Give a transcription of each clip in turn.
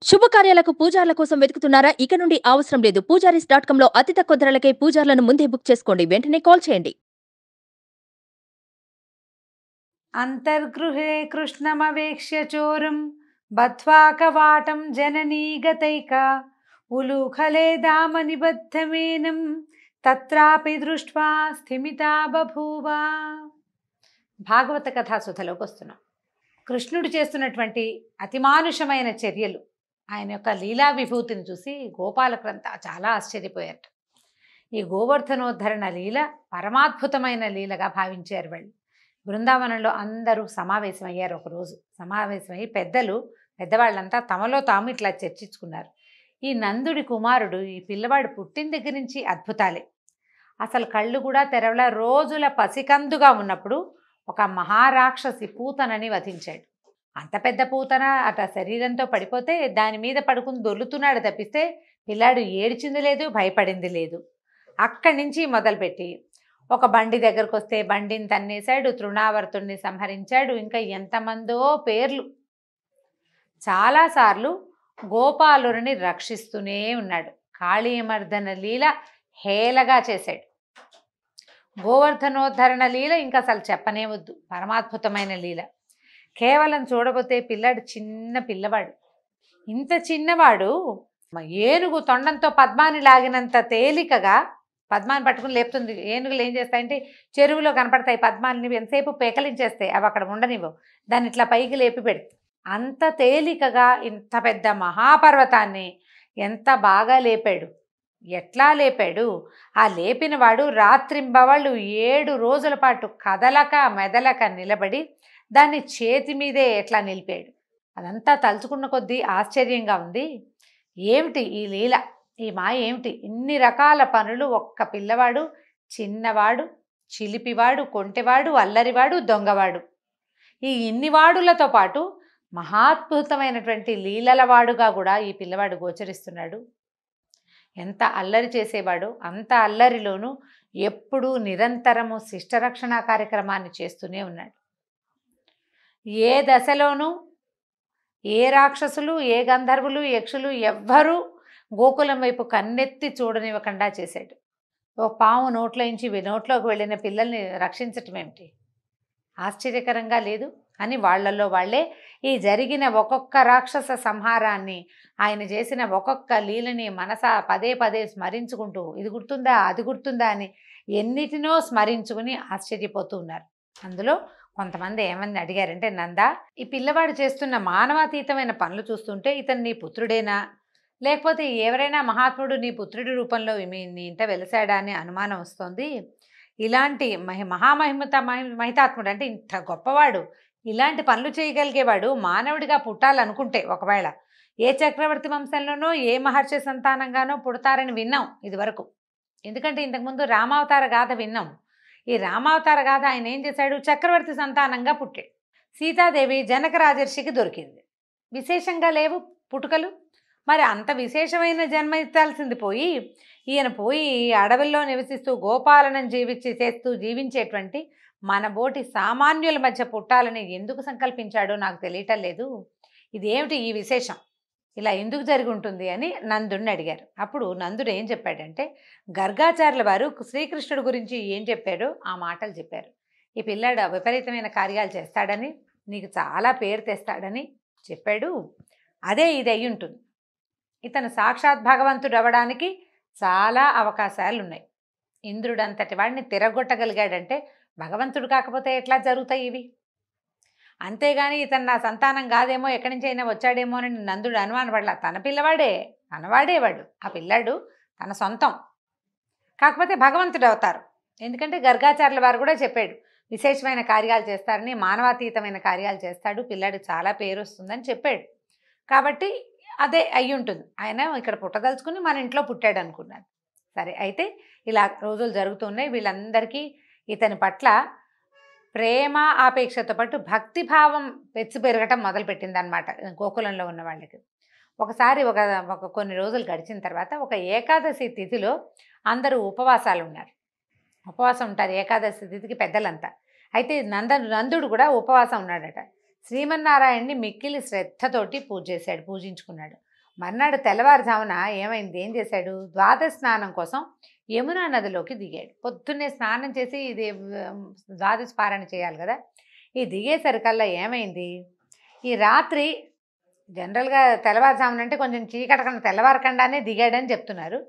శుభకార్యాలకు పూజార్ల కోసం వెతుకుతున్నారా? ఇక నుండి అవసరం లేదు. పూజారీస్.com లో అతి తక్కువ ధరలకే పూజార్లను ముందే బుక్ చేసుకోండి. వెంటనే కాల్ చేయండి. అంతర్గృహే కృష్ణమవేక్ష్య చోరం బధ్వా కవాటం జననీగతైకా ఉలూఖలేదామ నిబద్ధమేనం తత్రాపి దృష్ట్వా స్థిమితా బభూవ. భాగవత కథాసుధలోకి వస్తున్నాం. కృష్ణుడు చేస్తున్నటువంటి అతిమానుషమైన చర్యలు, ఆయన యొక్క లీలా విభూతిని చూసి గోపాలకులంతా చాలా ఆశ్చర్యపోయారు. ఈ గోవర్ధనోద్ధరణ లీల పరమాద్భుతమైన లీలగా భావించారు వాళ్ళు. బృందావనంలో అందరూ సమావేశమయ్యారు. ఒకరోజు సమావేశమై పెద్దవాళ్ళంతా తమలో తాము ఇట్లా చర్చించుకున్నారు. ఈ నందుడి కుమారుడు, ఈ పిల్లవాడు పుట్టిన దగ్గర నుంచి అద్భుతాలే. అసలు కళ్ళు కూడా తెరవల. రోజుల పసికందుగా ఉన్నప్పుడు ఒక మహారాక్షసి పూతనని వధించాడు. అంత పెద్ద పూతన అట శరీరంతో పడిపోతే దాని మీద పడుకుని దొర్లుతున్నాడు తప్పిస్తే పిల్లాడు ఏడ్చింది లేదు, భయపడింది లేదు. అక్కడి నుంచి మొదలుపెట్టి ఒక బండి దగ్గరకు వస్తే బండిని తన్నేశాడు, తృణావర్తుణ్ణి సంహరించాడు, ఇంకా ఎంతమందో పేర్లు. చాలాసార్లు గోపాలుని రక్షిస్తూనే ఉన్నాడు. కాళీమర్దన లీల హేళగా చేశాడు. గోవర్ధనోద్ధరణ లీల ఇంకా అసలు చెప్పనే వద్దు, పరమాద్భుతమైన లీల. కేవలం చూడబోతే పిల్లాడు చిన్న పిల్లవాడు. ఇంత చిన్నవాడు ఏనుగు తొండంతో పద్మాన్ని లాగినంత తేలికగా పద్మాన్ని పట్టుకుని లేపుతుంది. ఏనుగులు ఏం చేస్తాయంటే చెరువులో కనపడతాయి పద్మాన్ని, ఎంతసేపు పేకలించేస్తాయి, అవి అక్కడ ఉండనివ్వవు, దాన్ని ఇట్లా పైకి లేపి పెడతాయి. అంత తేలికగా ఇంత పెద్ద మహాపర్వతాన్ని ఎంత బాగా లేపాడు. ఎట్లా లేపాడు? ఆ లేపిన వాడు రాత్రింబవళ్ళు 7 రోజుల పాటు కదలక మెదలక నిలబడి దాన్ని చేతి మీదే ఎట్లా నిలిపాడు. అదంతా తలుచుకున్న కొద్దీ ఆశ్చర్యంగా ఉంది. ఏమిటి ఈ లీల, ఈ మాయ ఏమిటి? ఇన్ని రకాల పనులు ఒక్క పిల్లవాడు, చిన్నవాడు, చిలిపివాడు, కొంటెవాడు, అల్లరివాడు, దొంగవాడు, ఈ ఇన్ని వాడులతో పాటు మహాద్భుతమైనటువంటి లీలలవాడుగా కూడా ఈ పిల్లవాడు గోచరిస్తున్నాడు. ఎంత అల్లరి చేసేవాడు, అంత అల్లరిలోనూ ఎప్పుడూ నిరంతరము శిష్టరక్షణ కార్యక్రమాన్ని చేస్తూనే ఉన్నాడు. ఏ దశలోనూ ఏ రాక్షసులు, ఏ గంధర్వులు, యక్షులు ఎవ్వరూ గోకులం వైపు కన్నెత్తి చూడనివ్వకుండా చేశాడు. ఓ పాము నోట్లోకి వెళ్ళిన పిల్లల్ని రక్షించటం ఏమిటి? ఆశ్చర్యకరంగా లేదు అని వాళ్ళల్లో వాళ్ళే ఈ జరిగిన ఒక్కొక్క రాక్షస సంహారాన్ని, ఆయన చేసిన ఒక్కొక్క లీలని మనసా పదే పదే స్మరించుకుంటూ ఇది గుర్తుందా అది గుర్తుందా అని ఎన్నిటినో స్మరించుకుని ఆశ్చర్యపోతూ ఉన్నారు. అందులో కొంతమంది ఏమని అడిగారంటే, నందా, ఈ పిల్లవాడు చేస్తున్న మానవాతీతమైన పనులు చూస్తుంటే ఇతను నీ పుత్రుడేనా, లేకపోతే ఎవరైనా మహాత్ముడు నీ పుత్రుడి రూపంలో నీ ఇంట వెలిసాడా అని అనుమానం వస్తోంది. ఇలాంటి మహితాత్ముడు అంటే ఇంత గొప్పవాడు, ఇలాంటి పనులు చేయగలిగేవాడు మానవుడిగా పుట్టాలనుకుంటే ఒకవేళ ఏ చక్రవర్తి వంశంలోనో ఏ మహర్షి సంతానంగానో పుడతారని విన్నాం ఇదివరకు. ఎందుకంటే ఇంతకుముందు రామావతార గాథ విన్నాం. ఈ రామావతార గాథ ఆయన ఏం చేశాడు? చక్రవర్తి సంతానంగా పుట్టాడు. సీతాదేవి జనక రాజర్షికి దొరికింది. విశేషంగా లేవు పుట్టుకలు. మరి అంత విశేషమైన జన్మ ఎత్తాల్సింది పోయి ఈయన అడవుల్లో నివసిస్తూ గోపాలనం చేస్తూ జీవించేటువంటి మన బోటి సామాన్యుల మధ్య పుట్టాలని ఎందుకు సంకల్పించాడో నాకు తెలియటం లేదు. ఇదేమిటి ఈ విశేషం, ఇలా ఎందుకు జరిగి ఉంటుంది అని నందుడిని అడిగారు. అప్పుడు నందుడు ఏం చెప్పాడంటే, గర్గాచార్యుల వారు శ్రీకృష్ణుడి గురించి ఏం చెప్పాడో ఆ మాటలు చెప్పారు. ఈ పిల్లాడు విపరీతమైన కార్యాలు చేస్తాడని, నీకు చాలా పేరు తెస్తాడని చెప్పాడు. అదే ఇది అయి ఉంటుంది. ఇతను సాక్షాత్ భగవంతుడు అవ్వడానికి చాలా అవకాశాలు ఉన్నాయి. ఇంద్రుడు అంతటి వాడిని తిరగొట్టగలిగాడంటే భగవంతుడు కాకపోతే ఎట్లా జరుగుతాయి ఇవి? అంతేగాని ఇతను నా సంతానం కాదేమో, ఎక్కడి నుంచి అయినా వచ్చాడేమో అని నందుడు అనుమానపడలా. తన పిల్లవాడే, తనవాడేవాడు. ఆ పిల్లాడు తన సొంతం, కాకపోతే భగవంతుడు అవుతారు. ఎందుకంటే గర్గాచార్యుల వారు కూడా చెప్పాడు, విశేషమైన కార్యాలు చేస్తారని, మానవాతీతమైన కార్యాలు చేస్తాడు, పిల్లాడు చాలా పేరు వస్తుందని చెప్పాడు. కాబట్టి అదే అయి ఉంటుంది. ఆయన ఇక్కడ పుట్టదలుచుకుని మన ఇంట్లో పుట్టాడు అనుకున్నాడు. సరే, అయితే ఇలా రోజులు జరుగుతున్నాయి. వీళ్ళందరికీ ఇతని పట్ల ప్రేమ ఆపేక్షతో పాటు భక్తిభావం పెచ్చు పెరగటం మొదలుపెట్టిందనమాట గోకులంలో ఉన్న వాళ్ళకి. ఒకసారి ఒక కొన్ని రోజులు గడిచిన తర్వాత ఒక ఏకాదశి తిథిలో అందరూ ఉపవాసాలు ఉన్నారు. ఉపవాసం ఉంటారు ఏకాదశి తిథికి పెద్దలంతా. అయితే నందుడు కూడా ఉపవాసం ఉన్నాడట. శ్రీమన్నారాయణ్ణి మిక్కిలి శ్రద్ధతోటి పూజించుకున్నాడు. మర్నాడు తెల్లవారుజామున ఏమైంది, ఏం చేశాడు, ద్వాదశ స్నానం కోసం యమునా నదిలోకి దిగాడు. పొద్దున్నే స్నానం చేసి ఇది ద్వాదశ పారాయణ చేయాలి కదా. ఈ దిగేసరికల్లా ఏమైంది, ఈ రాత్రి జనరల్గా తెల్లవారుజామున అంటే కొంచెం చీకటకన్నా తెల్లవారకుండానే దిగాడని చెప్తున్నారు.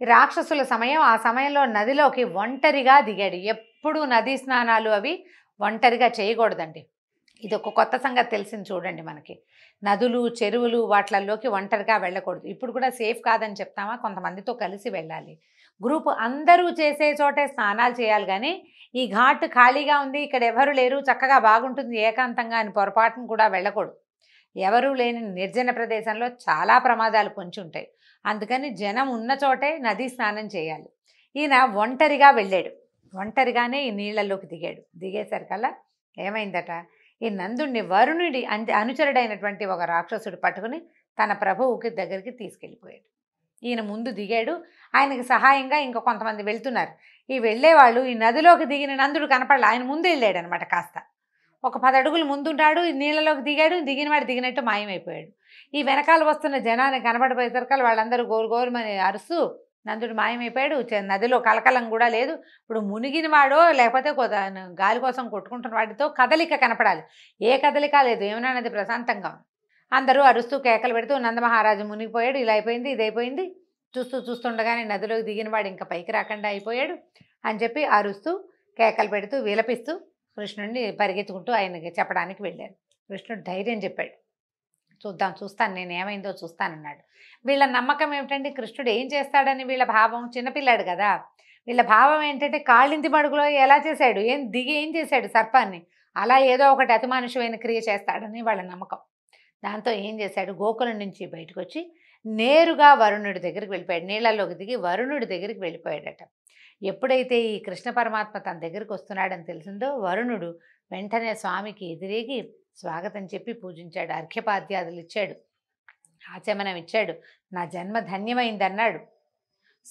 ఈ రాక్షసుల సమయం, ఆ సమయంలో నదిలోకి ఒంటరిగా దిగాడు. ఎప్పుడూ నదీ స్నానాలు అవి ఒంటరిగా చేయకూడదండి. ఇది ఒక కొత్త సంగతి తెలిసింది చూడండి మనకి. నదులు, చెరువులు వాటిల్లోకి ఒంటరిగా వెళ్ళకూడదు. ఇప్పుడు కూడా సేఫ్ కాదని చెప్తామా, కొంతమందితో కలిసి వెళ్ళాలి. గ్రూప్ అందరూ చేసే చోటే స్నానాలు చేయాలి. కానీ ఈ ఘాట్ ఖాళీగా ఉంది, ఇక్కడ ఎవరు లేరు, చక్కగా బాగుంటుంది ఏకాంతంగా అని పొరపాటును కూడా వెళ్ళకూడదు. ఎవరూ లేని నిర్జన ప్రదేశంలో చాలా ప్రమాదాలు పొంచి ఉంటాయి. అందుకని జనం ఉన్న చోటే నదీ స్నానం చేయాలి. ఈయన ఒంటరిగా వెళ్ళాడు. ఒంటరిగానే ఈ నీళ్లలోకి దిగాడు. దిగేసరికల్లా ఏమైందట, ఈ నందుడిని వరుణుడి అనుచరుడైనటువంటి ఒక రాక్షసుడు పట్టుకుని తన ప్రభువుకి దగ్గరికి తీసుకెళ్ళిపోయాడు. ఈయన ముందు దిగాడు, ఆయనకి సహాయంగా ఇంకా కొంతమంది వెళ్తున్నారు. ఈ వెళ్ళేవాళ్ళు ఈ నదిలోకి దిగిన నందుడు కనపడలే, ఆయన ముందు వెళ్ళాడు అనమాట. కాస్త ఒక 10 అడుగులు ముందుంటాడు, ఈ నీళ్ళలోకి దిగాడు, దిగినవాడు దిగినట్టు మాయమైపోయాడు. ఈ వెనకాల వస్తున్న జనాన్ని కనబడిపోయేసరికి వాళ్ళందరూ గోరుమని అరుస్తూ నందుడు మాయమైపోయాడు. నదిలో కలకలం కూడా లేదు. ఇప్పుడు మునిగిన వాడో లేకపోతే గాలి కోసం కొట్టుకుంటున్న వాడితో కదలిక కనపడాలి. ఏ కదలిక లేదు, ఏమైనా నది ప్రశాంతంగా. అందరూ అరుస్తూ కేకలు పెడుతూ నందమహారాజు మునిగిపోయాడు, ఇలా అయిపోయింది, ఇదైపోయింది. చూస్తుండగానే నదిలోకి దిగిన వాడు ఇంకా పైకి రాకుండా అయిపోయాడు అని చెప్పి అరుస్తూ కేకలు పెడుతూ విలపిస్తూ కృష్ణుడిని పరిగెత్తుకుంటూ ఆయనకి చెప్పడానికి వెళ్ళారు. కృష్ణుడు ధైర్యం చెప్పాడు, చూస్తాను, నేను ఏమైందో చూస్తానన్నాడు. వీళ్ళ నమ్మకం ఏమిటంటే కృష్ణుడు ఏం చేస్తాడని వీళ్ళ భావం. చిన్నపిల్లాడు కదా, వీళ్ళ భావం ఏంటంటే కాళ్ళింతి మడుగులో ఎలా చేశాడు, ఏం చేశాడు సర్పాన్ని, అలా ఏదో ఒకటి అతిమానుషమైన క్రియ చేస్తాడని వాళ్ళ నమ్మకం. దాంతో ఏం చేశాడు, గోకులం నుంచి బయటకు వచ్చి నేరుగా వరుణుడి దగ్గరికి వెళ్ళిపోయాడు. నీళ్ళలోకి దిగి వరుణుడి దగ్గరికి వెళ్ళిపోయాడట. ఎప్పుడైతే ఈ కృష్ణ పరమాత్మ తన దగ్గరికి వస్తున్నాడని తెలిసిందో వరుణుడు వెంటనే స్వామికి ఎదురేగి స్వాగతం చెప్పి పూజించాడు. అర్ఘ్యపాద్యాదులు ఇచ్చాడు, ఆచమనం ఇచ్చాడు. నా జన్మ ధన్యమైందన్నాడు.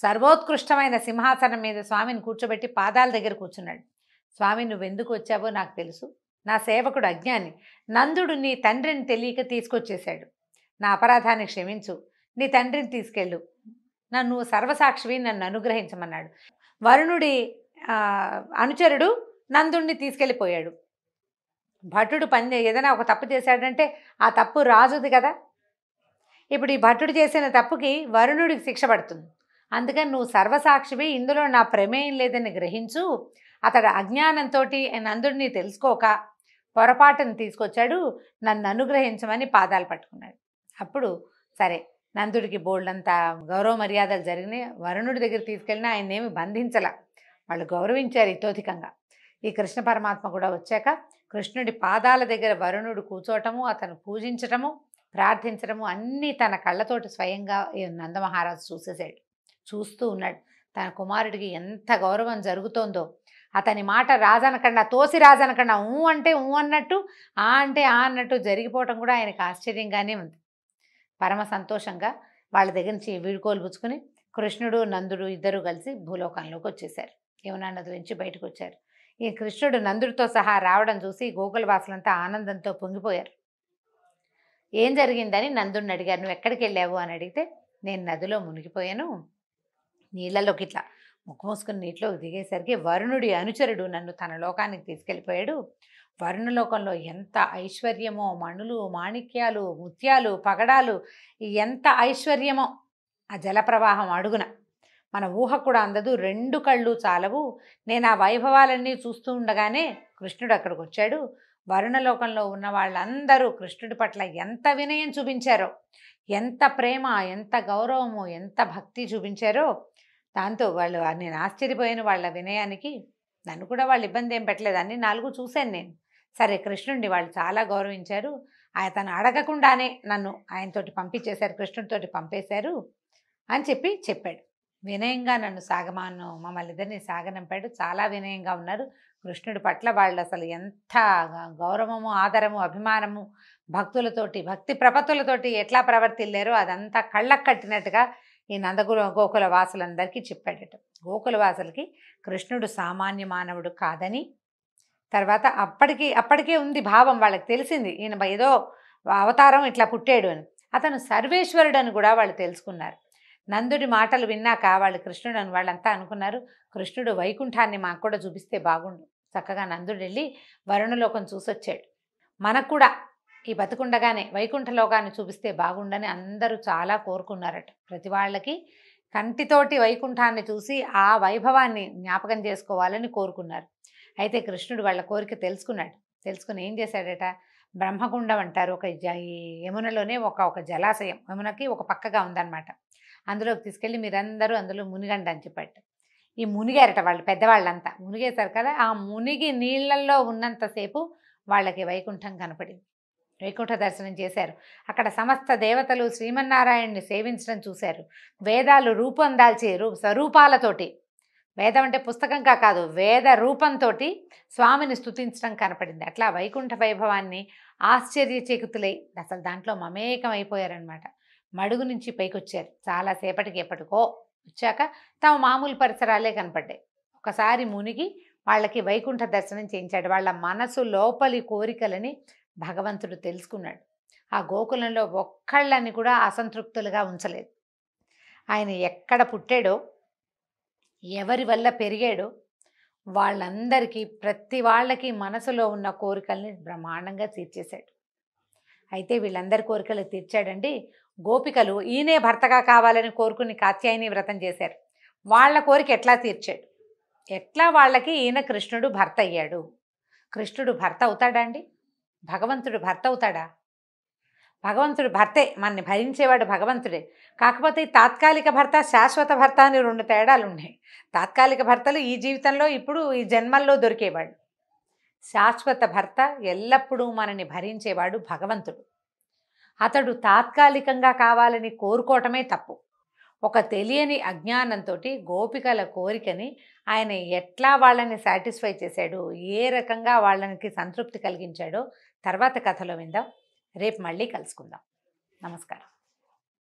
సర్వోత్కృష్టమైన సింహాసనం మీద స్వామిని కూర్చోబెట్టి పాదాల దగ్గర కూర్చున్నాడు. స్వామి, నువ్వెందుకు వచ్చావో నాకు తెలుసు. నా సేవకుడు అజ్ఞాని, నందుడు నీ తండ్రిని తెలియక తీసుకొచ్చేశాడు. నా అపరాధాన్ని క్షమించు, నీ తండ్రిని తీసుకెళ్ళు, నన్ను సర్వసాక్షివి, నన్ను అనుగ్రహించమన్నాడు. వరుణుడి అనుచరుడు నందుడిని తీసుకెళ్ళిపోయాడు. భటుడు ఏదైనా ఒక తప్పు చేశాడంటే ఆ తప్పు రాజుది కదా. ఇప్పుడు ఈ భటుడు చేసిన తప్పుకి వరుణుడికి శిక్ష పడుతుంది. అందుకని నువ్వు సర్వసాక్షివి, ఇందులో నా ప్రమేయం లేదని గ్రహించు. అతడు అజ్ఞానంతో నందుడిని తెలుసుకోక పొరపాటును తీసుకొచ్చాడు, నన్ను అనుగ్రహించమని పాదాలు పట్టుకున్నాడు. అప్పుడు సరే, నందుడికి బోల్డంతా గౌరవ మర్యాదలు జరిగినాయి. వరుణుడి దగ్గర తీసుకెళ్ళినా ఆయన ఏమి బంధించల, వాళ్ళు గౌరవించారు ఇతోధికంగా. ఈ కృష్ణ పరమాత్మ కూడా వచ్చాక కృష్ణుడి పాదాల దగ్గర వరుణుడు కూర్చోవటము, అతను పూజించటము, ప్రార్థించడము అన్నీ తన కళ్ళతోటి స్వయంగా నందమహారాజు చూస్తూ ఉన్నాడు. తన కుమారుడికి ఎంత గౌరవం జరుగుతోందో, అతని మాట రాజనకుండా, తోసి రాజనకుండా ఊ అంటే ఊ అన్నట్టు, ఆ అంటే ఆ అన్నట్టు జరిగిపోవటం కూడా ఆయనకు ఆశ్చర్యంగానే ఉంది. పరమ సంతోషంగా వాళ్ళ దగ్గర నుంచి వీడుకోలు పుచ్చుకొని కృష్ణుడు నందుడు ఇద్దరు కలిసి భూలోకంలోకి వచ్చేసారు. యమునా నది నుంచి బయటకు వచ్చారు. ఈ కృష్ణుడు నందుడితో సహా రావడం చూసి గోకులవాసులంతా ఆనందంతో పొంగిపోయారు. ఏం జరిగిందని నందుడిని అడిగారు. నువ్వు ఎక్కడికి వెళ్ళావు అని అడిగితే, నేను నదిలో మునిగిపోయాను, నీళ్ళలోకి ఇట్లా ముక్కు మూసుకుని నీటిలోకి దిగేసరికి వరుణుడి అనుచరుడు నన్ను తన లోకానికి తీసుకెళ్ళిపోయాడు. వరుణలోకంలో ఎంత ఐశ్వర్యమో, మణులు, మాణిక్యాలు, ముత్యాలు, పగడాలు, ఎంత ఐశ్వర్యమో ఆ జలప్రవాహం అడుగున మన ఊహ కూడా అందదు. 2 కళ్ళు చాలవు. నేను ఆ వైభవాలన్నీ చూస్తూ ఉండగానే కృష్ణుడు అక్కడికి వచ్చాడు. వరుణలోకంలో ఉన్న వాళ్ళందరూ కృష్ణుడి పట్ల ఎంత వినయం చూపించారో, ఎంత ప్రేమ, ఎంత గౌరవము, ఎంత భక్తి చూపించారో, దాంతో వాళ్ళు నేను ఆశ్చర్యపోయాను వాళ్ళ వినయానికి. నన్ను కూడా వాళ్ళు ఇబ్బంది ఏం పెట్టలేదు, అన్ని 4 చూశాను నేను. సరే, కృష్ణుడిని వాళ్ళు చాలా గౌరవించారు. తను అడగకుండానే నన్ను ఆయనతోటి పంపించేశారు, కృష్ణుడితోటి పంపేశారు అని చెప్పాడు. వినయంగా నన్ను మమ్మల్ని ఇద్దరిని సాగనంపాడు. చాలా వినయంగా ఉన్నారు. కృష్ణుడి పట్ల వాళ్ళు అసలు ఎంత గౌరవము, ఆదరము, అభిమానము, భక్తులతోటి, భక్తి ప్రపత్తులతోటి ఎట్లా ప్రవర్తిల్లారో అదంతా కళ్ళకు కట్టినట్టుగా ఈ గోకుల వాసులందరికీ చెప్పాడట. గోకుల వాసులకి కృష్ణుడు సామాన్య మానవుడు కాదని, తర్వాత అప్పటికే ఉంది భావం, వాళ్ళకి తెలిసింది ఈయన ఏదో అవతారం ఇట్లా పుట్టాడు అని. అతను సర్వేశ్వరుడని కూడా వాళ్ళు తెలుసుకున్నారు. నందుడి మాటలు విన్నాక వాళ్ళు కృష్ణుడు అని వాళ్ళంతా అనుకున్నారు, కృష్ణుడు వైకుంఠాన్ని మాకు కూడా చూపిస్తే బాగుండు. చక్కగా నందుడు వెళ్ళి వరుణలోకం చూసొచ్చాడు. మనకు కూడా ఈ బతుకుండగానే వైకుంఠ లోకాన్ని చూపిస్తే బాగుండని అందరూ చాలా కోరుకున్నారట. ప్రతి వాళ్ళకి కంటితోటి వైకుంఠాన్ని చూసి ఆ వైభవాన్ని జ్ఞాపకం చేసుకోవాలని కోరుకున్నారు. అయితే కృష్ణుడు వాళ్ళ కోరిక తెలుసుకున్నాడు. తెలుసుకుని ఏం చేశాడట, బ్రహ్మగుండం అంటారు, ఈ యమునలోనే ఒక జలాశయం యమునకి ఒక పక్కగా ఉందన్నమాట. అందులోకి తీసుకెళ్ళి మీరందరూ అందులో మునిగండి అని చెప్పాడు. ఈ మునిగారట వాళ్ళు, పెద్దవాళ్ళంతా మునిగేశారు కదా. ఆ మునిగి నీళ్ళల్లో ఉన్నంతసేపు వాళ్ళకి వైకుంఠం కనపడింది. వైకుంఠ దర్శనం చేశారు. అక్కడ సమస్త దేవతలు శ్రీమన్నారాయణ్ణి సేవించడం చూశారు. వేదాలు రూపం దాల్చి స్వరూపాలతోటి, వేదం అంటే పుస్తకంగా కాదు, వేద రూపంతో స్వామిని స్తుతించడం కనపడింది. అట్లా వైకుంఠ వైభవాన్ని ఆశ్చర్యచకితులై అసలు దాంట్లో మమేకం అయిపోయారనమాట. మడుగు నుంచి పైకొచ్చారు. చాలాసేపటికి ఎప్పటికో వచ్చాక తమ మామూలు పరిసరాలే కనపడ్డాయి. ఒకసారి మునిగి వాళ్ళకి వైకుంఠ దర్శనం చేయించాడు. వాళ్ళ మనసు లోపలి కోరికలని భగవంతుడు తెలుసుకున్నాడు. ఆ గోకులంలో ఒక్కళ్ళని కూడా అసంతృప్తులుగా ఉంచలేదు. ఆయన ఎక్కడ పుట్టాడో, ఎవరి వల్ల పెరిగాడో వాళ్ళందరికీ, ప్రతి వాళ్ళకి మనసులో ఉన్న కోరికల్ని బ్రహ్మాండంగా తీర్చేశాడు. అయితే వీళ్ళందరి కోరికలు తీర్చాడండి. గోపికలు ఈయనే భర్తగా కావాలని కోరుకుని కాత్యాయని వ్రతం చేశారు. వాళ్ళ కోరిక ఎట్లా తీర్చాడు, ఎట్లా వాళ్ళకి ఈయన కృష్ణుడు భర్త అయ్యాడు. కృష్ణుడు భర్త అవుతాడా అండి? భగవంతుడు భర్త అవుతాడా? భగవంతుడు భర్తే, మనని భరించేవాడు భగవంతుడే. కాకపోతే తాత్కాలిక భర్త, శాశ్వత భర్త అని రెండు తేడాలు ఉన్నాయి. తాత్కాలిక భర్తలు ఈ జీవితంలో ఇప్పుడు ఈ జన్మల్లో దొరికేవాడు. శాశ్వత భర్త ఎల్లప్పుడూ మనని భరించేవాడు భగవంతుడు. అతడు తాత్కాలికంగా కావాలని కోరుకోవటమే తప్పు. ఒక తెలియని అజ్ఞానంతో గోపికల కోరికని ఆయన ఎట్లా వాళ్ళని సాటిస్ఫై చేశాడు, ఏ రకంగా వాళ్ళకి సంతృప్తి కలిగించాడో తర్వాత కథలో విందాం. రేపు మళ్ళీ కలుసుకుందాం. నమస్కారం.